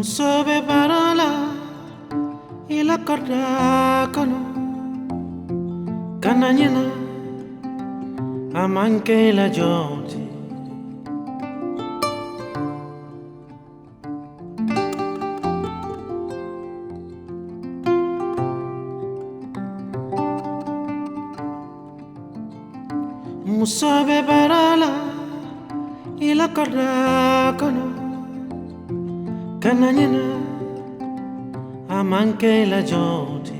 Musobe parola ila korda kono kananyena amanke la joti Musobe parola ila korda kono kananyena amanke la joti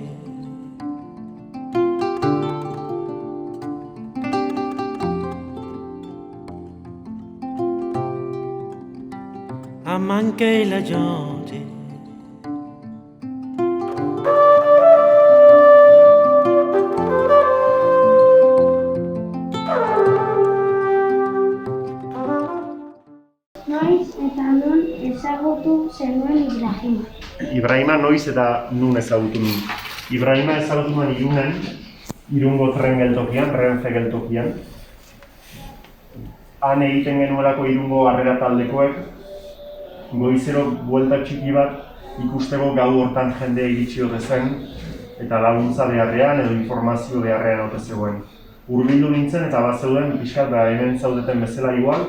amanke la joti Noiz eta non ezagutu zenuen Ibrahima? Ibrahima noiz eta nun ezagutu nun. Ibrahima ezagutu nuen Irunen, Irungo tren geltokian, Renfe geltokian. Han egiten genuelako Irungo harrera taldekoek, goizero buelta txiki bat ikusteko gau hortan jende iritsi ote zen, eta laguntza beharrean edo informazio beharrean ote zegoen. Hurbildu nintzen eta bat zeuden pixkat da hemen zaudeten bezala igual,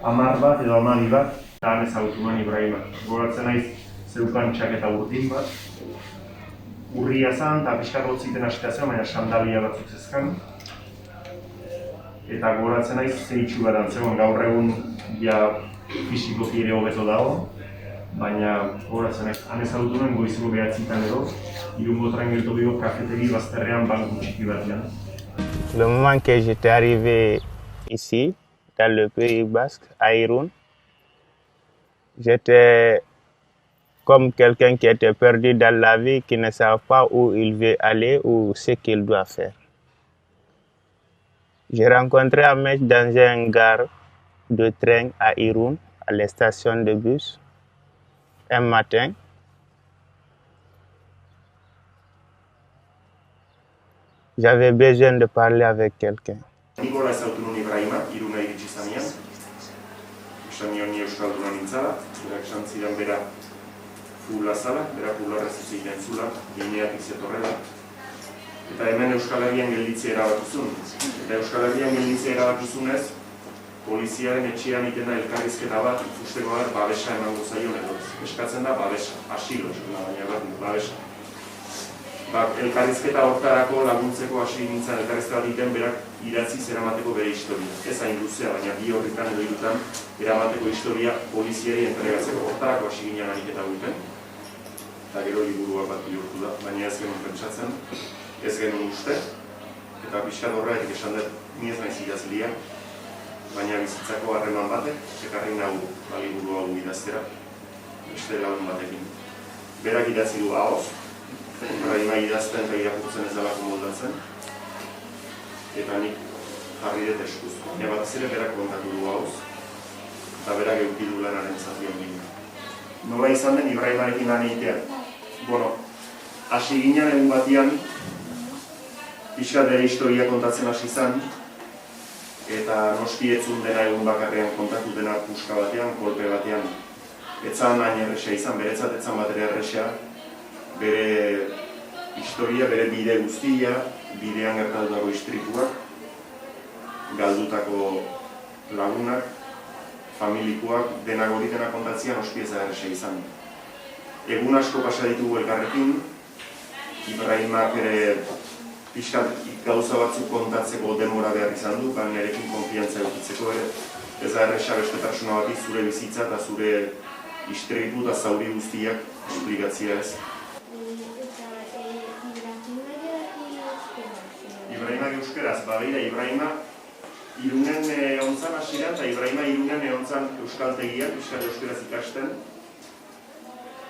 10 bat edo 12 bat, eta han ezagutu nuen Ibrahima. Goratzen naiz zeukan txaketa urtin bat. Urria zan eta pixkat hotziten hastea zen, baina sandalia batzuk zezkan. Eta goratzen naiz ze itxu bat antzegoen, gaur egun ja fisikoki ere hobeto dago. Baina goratzen naiz, han ezagutu nuen goizeko 9 edo, Irungo tren geltokiko kafetegi bazterrean banku txiki batean. Le moment que j'étais arrivé ici, dans le Pays Basque, à Irun, j'étais comme quelqu'un qui était perdu dans la vie, qui ne savait pas où il veut aller ou ce qu'il doit faire. J'ai rencontré Ahmed dans une gare de train à Irun, à la station de bus, un matin. J'avais besoin de parler avec quelqu'un. Nikola ezagutu nuen Ibrahima, Iruna iritsi zanean. Esan nion ni euskalduna nintzala, berak esan zidan bera fulla zala, bera fullarrez egiten zula, gineatik zetorrela. Eta hemen Euskal Herrian gelditzea erabaki zuen. Eta Euskal Herrian gelditzea erabaki zuenez, poliziaren etxean itena elkarrizketa bat ikusteko bat babesa emango zaion edo. Eskatzen da babesa, asilo, baina babesa. Elkarrizketa hortarako laguntzeko hasi nintzen elkarrizketa bat egiten berak idatziz eramateko bere historia. Ez hain luzea, baina 2 horretan edo 3 eramateko historia poliziari entregatzeko hortarako hasi ginen ariketa egiten. Eta gero liburua bat bihurtu da, baina ez genuen pentsatzen, ez genuen uste. Eta pixkat horretik esan dut, ni ez naiz idazlia, baina bizitzako harreman batek, ekarri nahu liburua hau idaztera, beste lagun batekin. Berak idatzi du ahoz, Ibrahima idazten eta irakurtzen ez dalako moldatzen. Eta nik jarri dut eskuz. Baina batez ere berak kontatu du hauz, eta berak eukidu lanaren zatian ginen. Nola izan den Ibrahimarekin lan egitea? Hasi ginen egun batian, pixkat bere historia kontatzen hasi izan, eta noski etzun dena egun bakarrean kontatu dena puska batean, kolpe batean. Etzan hain erresa izan, beretzat etzan bat ere erresa, bere historia, bere bide guztia, bidean gertatutako istripuak, galdutako lagunak, familikoak, denak hori dena kontatzean oski ez da erresa izan. Egun asko pasa ditugu elkarrekin, Ibrahimak ere pixkat gauza batzuk kontatzeko denbora behar izan du, baina nerekin konfiantza edukitzeko ere. Ez da erresa beste pertsona bati zure bizitza eta zure istripu eta zauri guztiak esplikatzea ez. Ibrahima euskeraz, begira Ibrahima Irunen egontzan hasira eta Ibrahima Irunen egontzan euskaltegiak, euskeraz ikasten.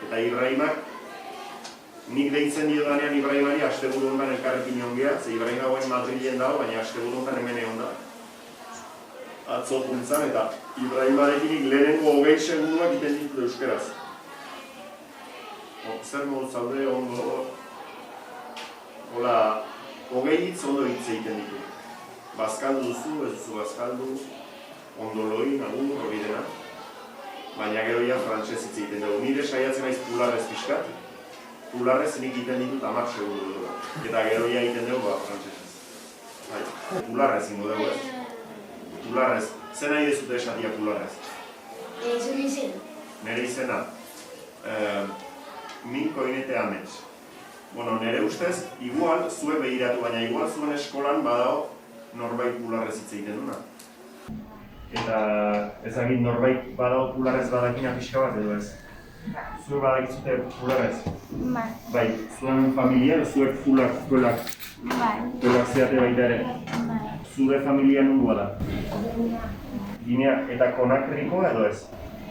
Eta Ibrahimak, nik deitzen dio danean Ibrahimari asteburu hontan elkarrekin egon geha, ze Ibrahima guen Madrilen dago, baina asteburu hontan hemen egon da. Atzo puntzan eta Ibrahimarekin lehenengo 20 segunduak iten ditu euskeraz. Zer modu zaude ondo, hola, 20 hitz ondo hitz egiten ditu. Bazkaldu duzu, ez duzu bazkaldu, ondo loin, agur, hori dena. baina gero ja frantses hitz egiten dugu. Nire saiatzen naiz pularrez pixkat, pularrez nik egiten ditut 10 segundu dut. Eta gero ja egiten dugu frantsesez. Bai, pularrez ingo dugu ez? Pularrez. Zer nahi dezute esatia pularrez? Zure izena. Nire izena? Min Koinete Amets. Bueno, nire ustez, igual, zue behiratu, baina igual zuen eskolan badao norbait pularrez hitz egiten duna. Eta ezagit norbait badao pularrez badakina pixka bat edo ez? Zue badakizute pularrez? Bai. Bai, zuen familia, zuek pularrak Bai. zeate baita ere. Bai. Zure familia nundua da? Ginea, eta Konakrikoa edo ez?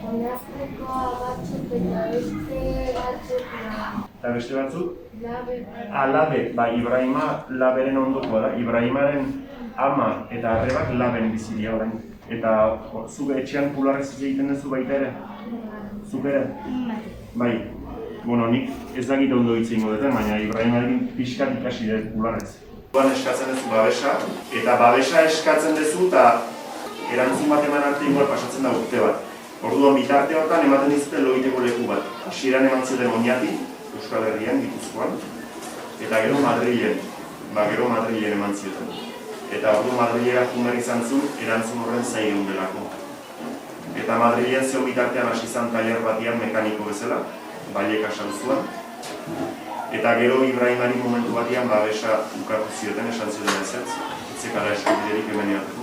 Konazkoa batzuk eta beste batzuk Eta beste batzuk? labe. Labe, ba, Ibrahima Laberen ondokoa da. Ibrahimaren ama eta arrebak Laben bizi dira orain. Eta zuk etxean pularrez hitz egiten duzu baita ere? Zuk ere? Bai. Bueno, nik ez dakit ondo hitz egingo duten, baina Ibrahimarekin pixkat ikasi dut pularrez. Duan eskatzen duzu babesa, eta babesa eskatzen duzu eta erantzun bat eman arte igual pasatzen da urte bat. Orduan bitarte hortan ematen dizute logiteko leku bat. Hasieran eman zuten Oñati, Euskal Herrian, Gipuzkoan, eta gero Madrilen. Gero Madrilen eman zioten. Eta orduan Madrilera jumar izan zuen erantzun horren zailun delako. Eta Madrilen zeo bitartean hasi izan tailer batian mekaniko bezala, Baiek asalzuan. Eta gero Ibrahimari momentu batian babesa ukatu zioten, esan zioten ezetz, etzekala eskubiderik hemen eateko.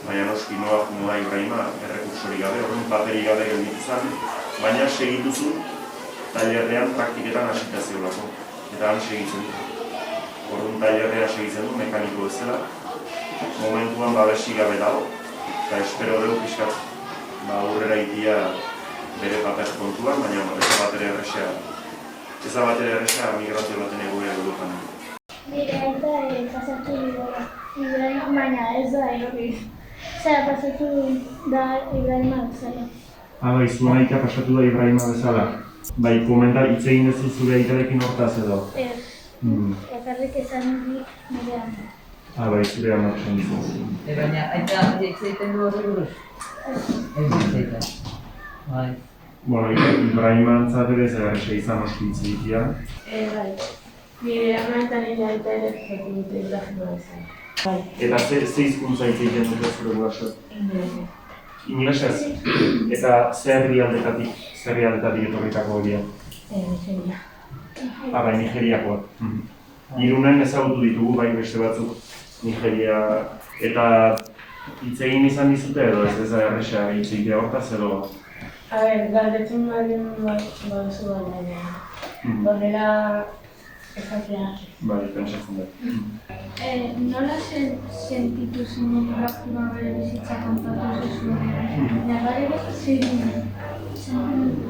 Baina noski noa jungo da Ibrahima, errekursorik gabe, horren paperik gabe gelditu zen, baina segitu zuen tailerrean praktiketan hasita zeolako. Eta han segitzen du. Orduan tailerrea segitzen du, mekaniko bezala. Momentuan babesik gabe dago, eta espero dugu pixkat aurrera itia bere paper kontuan, baina ez da batere erresa migrazio baten egoera Europan. Nire aita pasatu Ibrahima, baina ez da hori. Zera pasatu da Ibrahima bezala. Bai, zuen aita pasatu da Ibrahima bezala. Bai, komentar hitz egin duzu zure aitarekin hortaz edo? Ez. Ekarrik esan nire ama. Bai, zure ama esan duzu. Baina aita hitz egiten du horri buruz? Ez hitz egiten. Bai. Bueno, Ibrahima antzat ere zerresa izan oski hitz egitea. Bai. Nire ama eta nire aita ere zatu dute Ibrahima bezala. Bai. Eta ze hizkuntza hitz egiten dute zure gurasoek? Inglesez. Inglesez? Eta zer herrialdetatik etorritako horiek? Nigeria. Bai, Nigeriakoak. Irunen ezagutu ditugu, bai beste batzuk Nigeria. Eta hitz egin izan dizute edo ez da erresa hitz egitea hortaz edo? Galdetzen badien baduzu baina horrela ezatea. Bai, pentsatzen dut. Nola sentitu zinen Ibrahima bere bizitza kontatu zuen? Nagarek zein?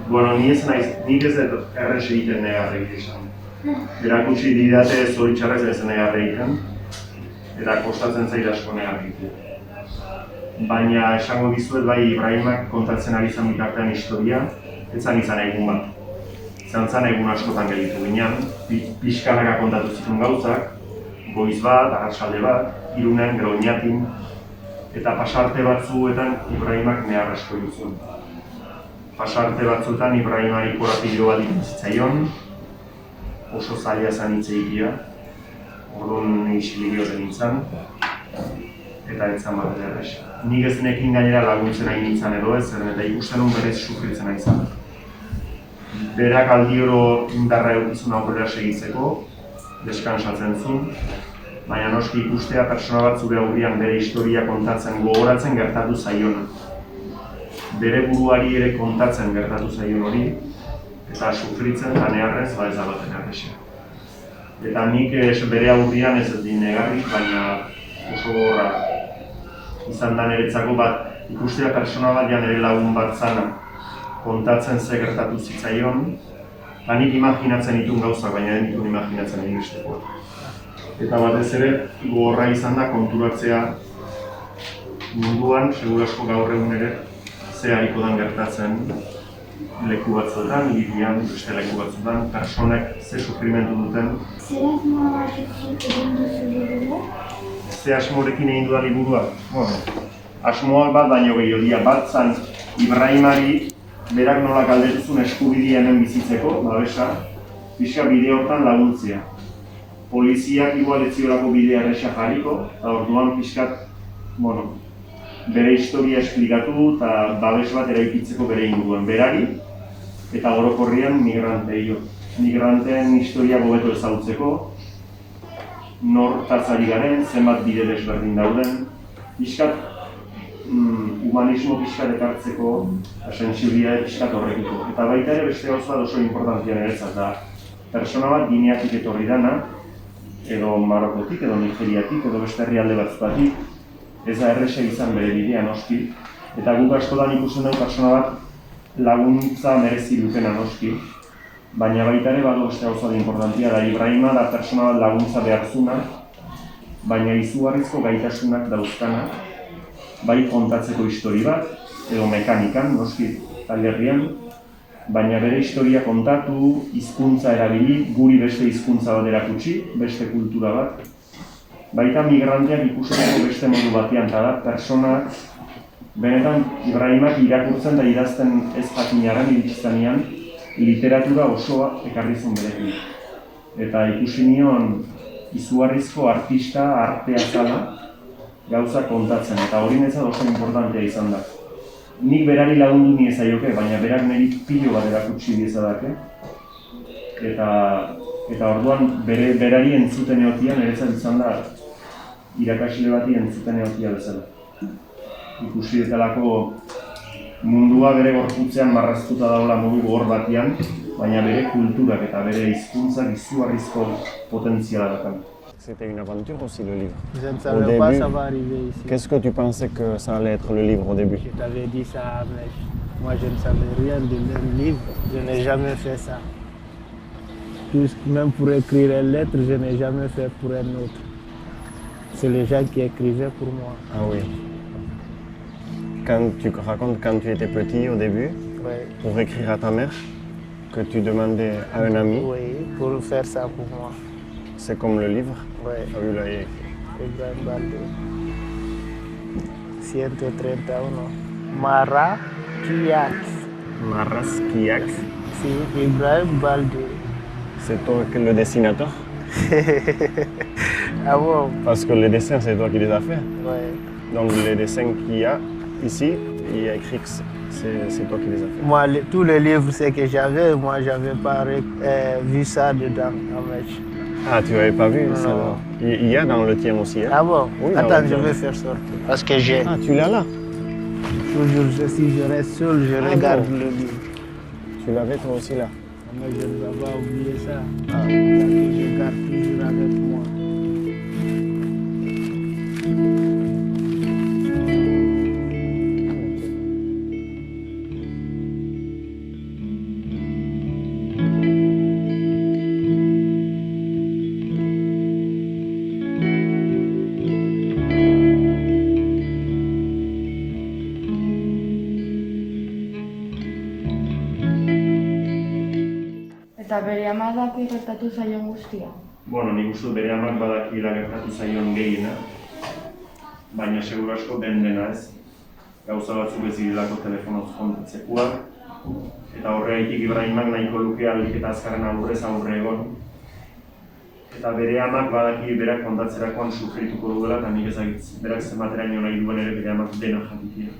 Bueno, ni ez dut errez egiten negarrik esan. Erakutsi didate zoritxarrez ez negarrik egiten, eta kostatzen zaila asko negarrik. Baina esango dizuet bai Ibrahimak kontatzen ari zan bitartean historia, ez zan izan egun bat. Zan egun askotan gelditu ginean, pixkanaka kontatu zituen gauzak, goiz bat, arratsalde bat, Irunen, gero Oñatin, eta pasarte batzuetan Ibrahimak nehar asko duzuen. Pasarte batzuetan Ibrahimari korapilo bat ikusitzaion, oso zaila zen hitz egitea, orduan isilik egin zen, eta ez zen bat erresa. Nik ez nekin gainera laguntzen ari nintzen edo ez, eta ikusten hon berez sufritzen ari zen. Berak aldioro indarra eukizun aurrera segitzeko, deskansatzen zuen, baina noski ikustea pertsona bat zure aurrian bere historia kontatzen, gogoratzen gertatu zaiona. Bere buruari ere kontatzen gertatu zaion hori, eta sufritzen eta neharrez, ez da baten erresa. Eta nik bere aurrian ez dut negarrik, baina oso gogorra izan da niretzako bat ikustea pertsona bat ja nire lagun bat zana kontatzen ze gertatu zitzaion, nik imaginatzen ditun gauzak, baina ez ditun imaginatzen egin. Eta batez ere gogorra izan da konturatzea munduan, seguru asko gaur egun ere, ze hariko dan gertatzen leku batzuetan, hirian, beste leku batzuetan, personek ze sufrimentu duten. Zer asmoarekin egin duzu liburua? Ze asmorekin egin dudan liburua? Bueno, asmoak bat baino gehiago dira, bat zan Ibrahimari berak nola galdetuzun eskubidea hemen bizitzeko, babesa, pixka bide hortan laguntzea. Poliziak igual etziolako bidea erresa jarriko, eta orduan pixkat, bere historia esplikatu eta babes bat eraikitzeko bere inguruan berari, eta orokorrian migranteio. Migranteen historia hobeto ezagutzeko, nortaz ari garen, zenbat bide desberdin dauden, pixkat humanismo pixkat ekartzeko, sensibilitate pixkat horrekiko. Eta baita ere beste gauza bat oso importantia niretzat da. Persona bat Gineatik etorri dana, edo Marokotik, edo Nigeriatik, edo beste herrialde batzuetatik, ez da erresa izan bere bidea noski. Eta guk askotan ikusten dugu persona bat laguntza merezi dukena noski. Baina baita ere badu beste gauza importantia da. Ibrahima da persona bat laguntza behartzuna, baina izugarrizko gaitasunak dauzkana, bai kontatzeko histori bat, edo mekanikan, noski talerrian, baina bere historia kontatu, hizkuntza erabili, guri beste hizkuntza bat erakutsi, beste kultura bat. Baita migranteak ikusteko beste modu batean, eta da, personak, benetan Ibrahimak irakurtzen eta idazten ez jakinaren iritsanean, literatura osoa ekarri zuen berekin. Eta ikusi nion izugarrizko artista, artea zala, gauza kontatzen, eta hori netzat oso importantea izan da. Nik berari lagundu ni ezaioke, baina berak niri pilo bat erakutsi diezadake. Eta orduan berari entzuten egotia niretzat izan da irakasle bati entzuten egotia bezala. Ikusi detalako mundua bere gorputzean marraztuta dagoela modu gogor batean, baina bere kulturak eta bere hizkuntzak izugarrizko potentziala dakan. C'était une aventure aussi, le livre. Je ne savais pas que ça va arriver ici. Qu'est-ce que tu pensais que ça allait être le livre au début? Je t'avais dit ça, mais moi je ne savais rien de un livre. Je n'ai jamais fait ça. Même pour écrire une lettre, je n'ai jamais fait pour un autre. C'est les gens qui écrivaient pour moi. Ah oui. Quand tu racontes quand tu étais petit au début, Oui. pour écrire à ta mère, que tu demandais à un ami, Oui, pour faire ça pour moi. c'est comme le livre. Oui. Fabiola y Ibrahim Balde. 131. Mara Kiak. Marras Kiak. Sí, Ibrahim Balde. C'est toi le dessinateur? Ah bon? Parce que les dessins, c'est toi qui les as fait. Oui. Donc les dessins qu'il y a ici, il y a écrit que c'est toi qui les as fait. Moi, tous les livres que j'avais, moi, j'avais pas vu ça dedans. Ah, tu n'avais pas vu ça? Non. Il y a dans le tien aussi, hein? Ah bon? Oui, dans Attends, le je tien. vais faire sortir. Parce que j'ai Ah, tu l'as là? toujours, si je reste seul, je Ah regarde bon. le livre. Tu l'avais toi aussi là? Mais je ne vais pas oublier ça. Ah. Que je garde toujours avec moi. Eta bere ama daki gertatu zaion guztia. Nik uste bere amak badakiela gertatu zaion gehiena, baina seguru asko dena ez. Gauza batzuk ez direlako telefonoz kontatzekuak, eta horregatik Ibrahimak nahiko luke ahalik eta azkarren aurrez aurre egon. Eta bere amak badaki berak kontatzerakoan sufrituko duela, eta nik ezagitz berak zenbateraino nahi duen ere bere amak dena jakitea.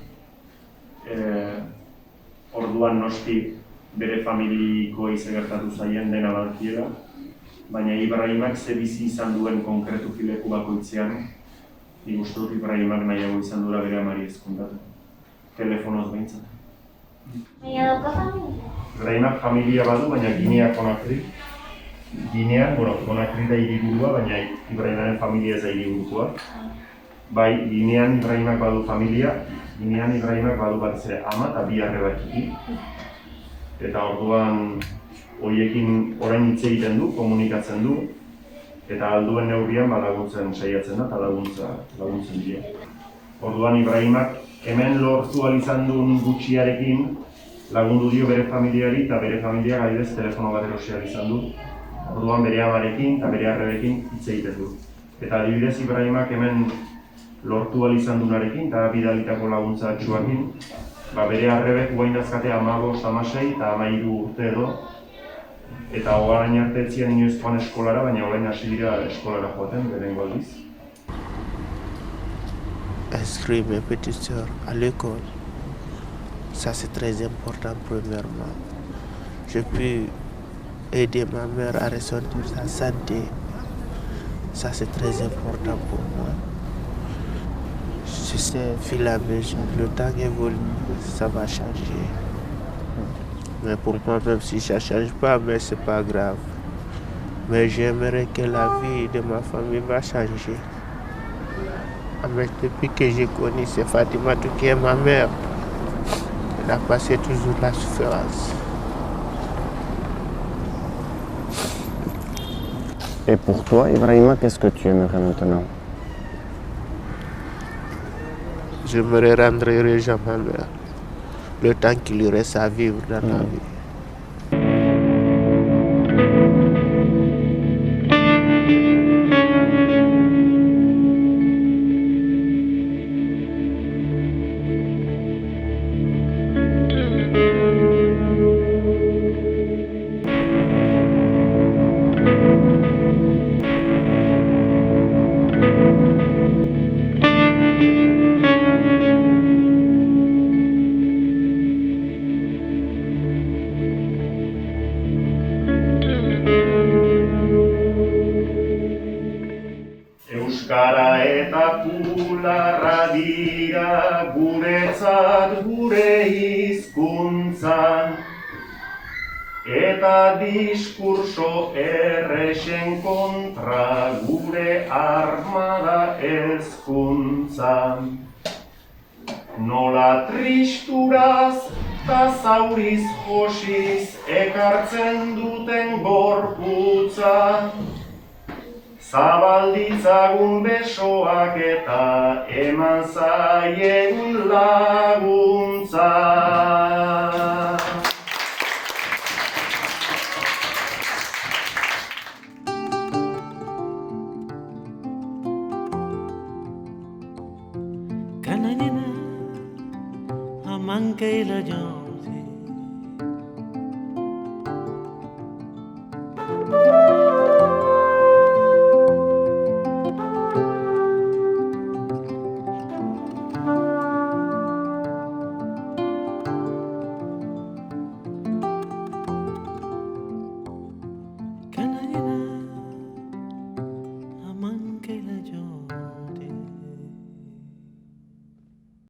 Orduan noski bere familiko ize gertatu zaien dena badakiela, baina Ibrahimak ze bizi izan duen konkretu leku bakoitzean, nik uste dut Ibrahimak nahiago izan duela bere amari ez kontatu. Telefonoz behintzat. Baina dauka familia? Ibrahimak familia badu, baina Ginea Konakri. Ginea, Konakri da hiriburua, baina Ibrahimaren familia ez da hiriburukoa. Bai, Ginean Ibrahimak badu familia, Ginean Ibrahimak badu batez ere ama eta bi arreba txiki. Eta orduan horiekin orain hitz egiten du, komunikatzen du, eta alduen neurrian laguntzen saiatzen da eta laguntzen dira. Orduan Ibrahimak hemen lortu ahal izan duen gutxiarekin lagundu dio bere familiari eta bere familiak adibidez telefono bat erosi ahal izan du. Orduan bere amarekin eta bere arrebekin hitz egiten du. Eta adibidez Ibrahimak hemen lortu ahal izan duenarekin eta bidalitako laguntza atxuakin bere arrebek guain dazkate 15, 16 eta 13 urte edo. Eta orain arte ez ziren inoiz joan eskolara, baina orain hasi dira eskolara joaten, lehenengo aldiz. Inscrire mes petites sœurs à l'école, ça c'est très important premièrement. Je peux aider ma mère à ressentir sa santé, ça c'est très important pour moi. Je sais, fil à mesure, le temps évolue, ça va changer. Mais pour moi, même si ça ne change pas, mais c'est pas grave. Mais j'aimerais que la vie de ma famille va changer. Mais depuis que j'ai connu, c'est Fatima qui est ma mère. Elle a passé toujours la souffrance. Et pour toi, Ibrahima, qu'est-ce que tu aimerais maintenant? J'aimerais rendre heureuse à ma mère, le temps qu'il lui reste à vivre dans la vie. Euskara eta pularra dira guretzat gure hizkuntzan, eta diskurso errexen kontra gure armada hezkuntzan. Nola tristuraz ta zauriz josiz ekartzen duten gorputza, zabalditzagun besoak eta eman zaiegun laguntza. Kananina, amanke la